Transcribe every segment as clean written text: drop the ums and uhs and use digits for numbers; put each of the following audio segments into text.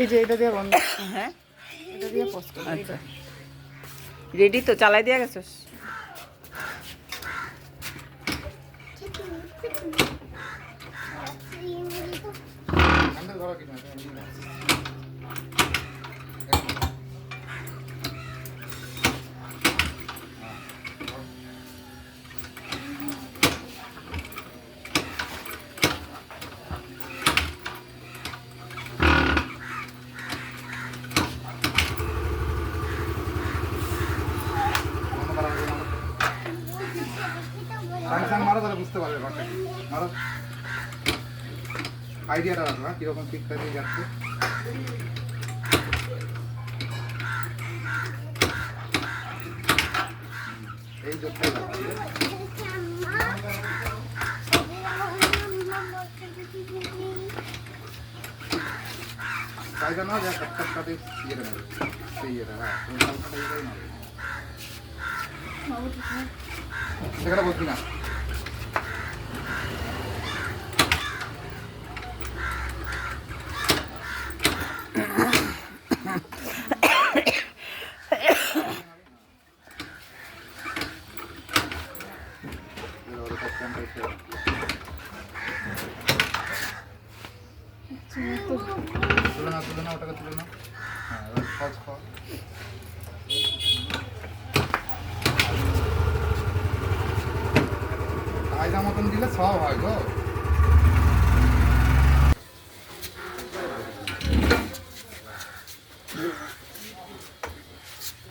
এই যে এটা দিয়ে বন্ধ। হ্যাঁ, এটা দিয়ে পোস্ট করো। আচ্ছা, রেডি তো? চালাই দিয়ে গেছিস? মারো তাহলে বুঝতে পারবে ঘরটা কি। মারো, আইডিয়াটা রাখো কিরকম পিকটা দিয়ে যাচ্ছে। এই জোরটাই রাখো। কায়দা না যা কাটকাটকাটে ইয়েটা নেবে, সেই ইয়েটা। হ্যাঁ, তুমি কালকাটা ইয়েটাই নেবে, সেখানে বলছি না। তুলে না, তুলে না, ওটাকে তুলে না। হ্যাঁ, এবার সহজ খাওয়া। কায়দা মতন দিলে সব হয় গো।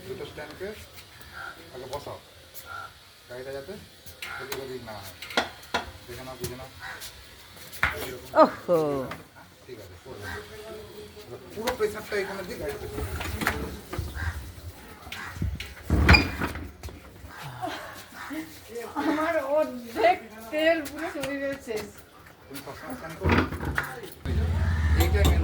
দুটো স্ট্যান্ডকে আগে বসাও, গাড়িটা যাতে এদিক ওদিক না হয়। দেখে নাও, বুঝে নাও। ওহো, ঠিক আছে, পুরো প্রেসারটা এখানে দিয়ে গাড়িতে। আমার অর্ধেক তেল পুরো শরীরে শেষ। তুমি সবসময় স্ট্যান্ড করো, এইটাই মেন।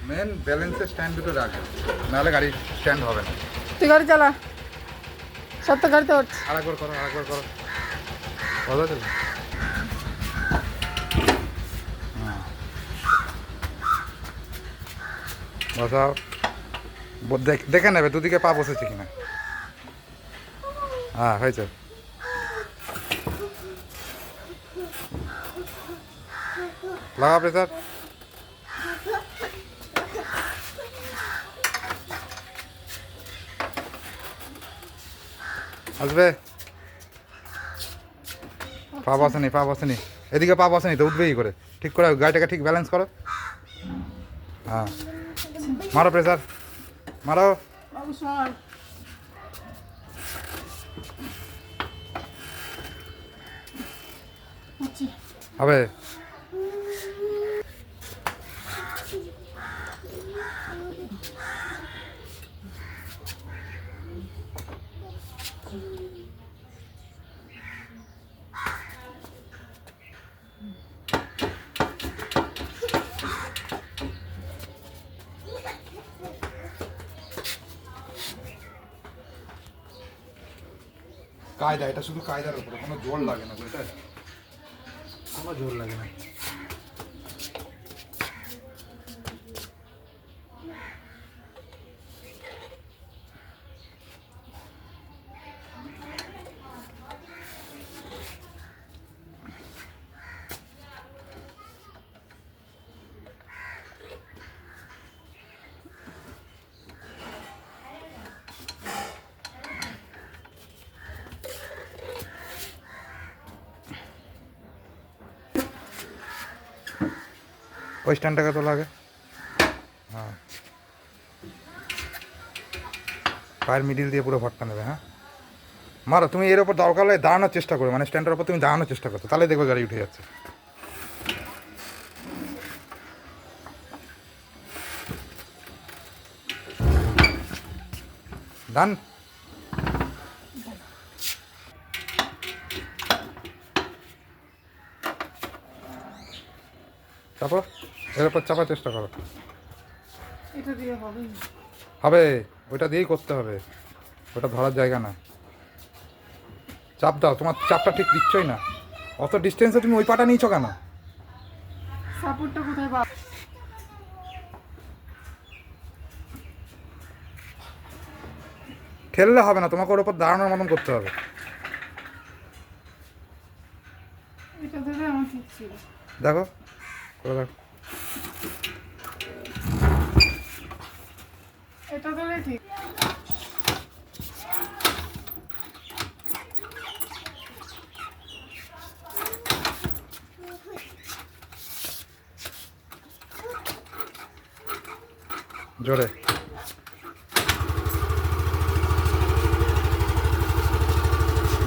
মেন ব্যালেন্সের স্ট্যান্ড দুটো রাখবে, নাহলে গাড়ি স্ট্যান্ড হবে না। তুই গাড়ি চালা, সব তো গাড়িতে উঠছে। আরেকবার করো, আরেকবার করো, ভালো চলো। বসাও, দেখে নেবে দুদিকে পা বসেছে কিনা। হ্যাঁ, হয়েছে। লাগা প্রেসার। আসবে, পা বসেনি, পা বসেনি, এদিকে পা বসেনি তো, উঠবেই করে। ঠিক করে গাড়িটাকে ঠিক ব্যালেন্স করো। হ্যাঁ, মারো প্রেসার, মারো। হবে। কায়দা, এটা শুধু কায়দার উপরে, কোনো জোর লাগে না, বুঝতে কোনো জোর লাগে না। ওই স্ট্যান্ডটাকে তো লাগে। হ্যাঁ, পায়ের মিডিল দিয়ে পুরো ভরটা নেবে। হ্যাঁ, মারো। তুমি এর ওপর দরকার হলে দাঁড়ানোর চেষ্টা করো, মানে স্ট্যান্ডের ওপর তুমি দাঁড়ানোর চেষ্টা করো, তাহলে দেখবে গাড়ি উঠে যাচ্ছে। ডান। চাপো, এর ওপর চাপার চেষ্টা করো। এটা দিয়ে হবে, হবে, ওইটা দিয়েই করতে হবে। ওটা ধরার জায়গা না। চাপ দাও, তোমার চাপটা ঠিক দিচ্ছই না। অত ডিস্টেন্সে তুমি ওই পাটা নিয়েছো কেন? সাপোর্টটা কোথায় পাবো? ঠেললে হবে না, তোমাকে ওর ওপর দাঁড়ানোর মতন করতে হবে। এটা ধরে আমার ঠিক ছিল। দেখো করে দেখো। এটা ধরে ঠিক। জোরে।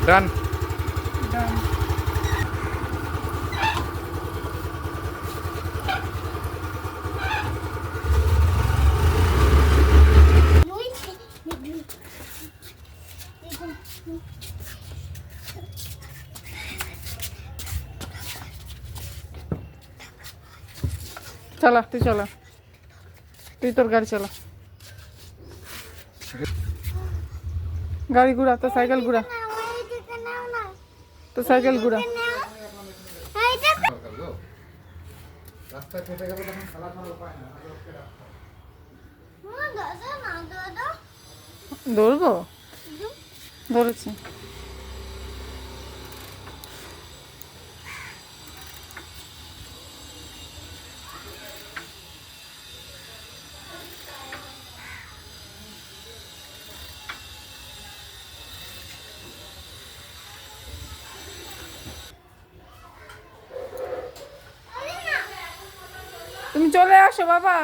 ডান। ডান। চলা, তুই চলা, তুই তোর গাড়ি চালা। গাড়ি ঘুরা, তো সাইকেল ঘুরা, তো সাইকেল ঘুরা। রাস্তায় ফেটে গেলে তখন খেলা করার উপায় না। দৌড়বো, ধরেছি। তুমি চলে আসো বাবা।